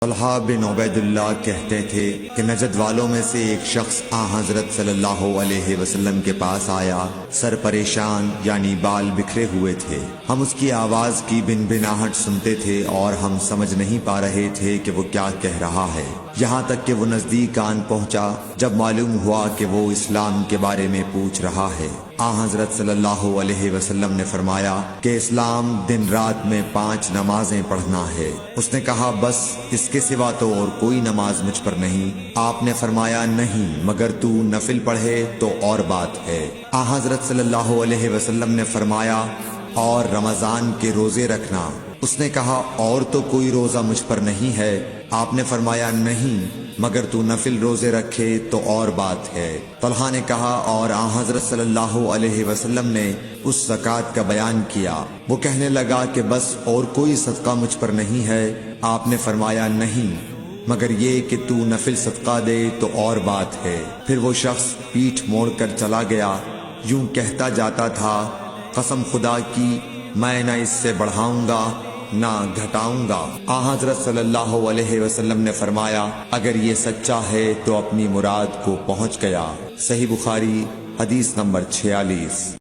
طلحہ بن عبید اللہ کہتے تھے کہ نجد والوں میں سے ایک شخص حضرت صلی اللہ علیہ وسلم کے پاس آیا، سر پریشان یعنی بال بکھرے ہوئے تھے۔ ہم اس کی آواز کی بن بناہٹ سنتے تھے اور ہم سمجھ نہیں پا رہے تھے کہ وہ کیا کہہ رہا ہے، یہاں تک کہ وہ نزدیک آن پہنچا۔ جب معلوم ہوا کہ وہ اسلام کے بارے میں پوچھ رہا ہے، حضرت صلی اللہ علیہ وسلم نے فرمایا کہ اسلام دن رات میں 5 نمازیں پڑھنا ہے۔ اس نے کہا بس اس کے سوا تو اور کوئی نماز مجھ پر نہیں۔ آپ نے فرمایا نہیں، مگر تو نفل پڑھے تو اور بات ہے۔ حضرت صلی اللہ علیہ وسلم نے فرمایا اور رمضان کے روزے رکھنا۔ اس نے کہا اور تو کوئی روزہ مجھ پر نہیں ہے۔ آپ نے فرمایا نہیں، مگر تو نفل روزے رکھے تو اور بات ہے۔ طلحہ نے کہا اور حضرت صلی اللہ علیہ وسلم نے اس زکوٰۃ کا بیان کیا۔ وہ کہنے لگا کہ بس اور کوئی صدقہ مجھ پر نہیں ہے۔ آپ نے فرمایا نہیں، مگر یہ کہ تو نفل صدقہ دے تو اور بات ہے۔ پھر وہ شخص پیٹھ موڑ کر چلا گیا، یوں کہتا جاتا تھا قسم خدا کی میں نہ اس سے بڑھاؤں گا نہ گھٹاؤں گا۔ حضرت صلی اللہ علیہ وسلم نے فرمایا اگر یہ سچا ہے تو اپنی مراد کو پہنچ گیا۔ صحیح بخاری حدیث نمبر 46۔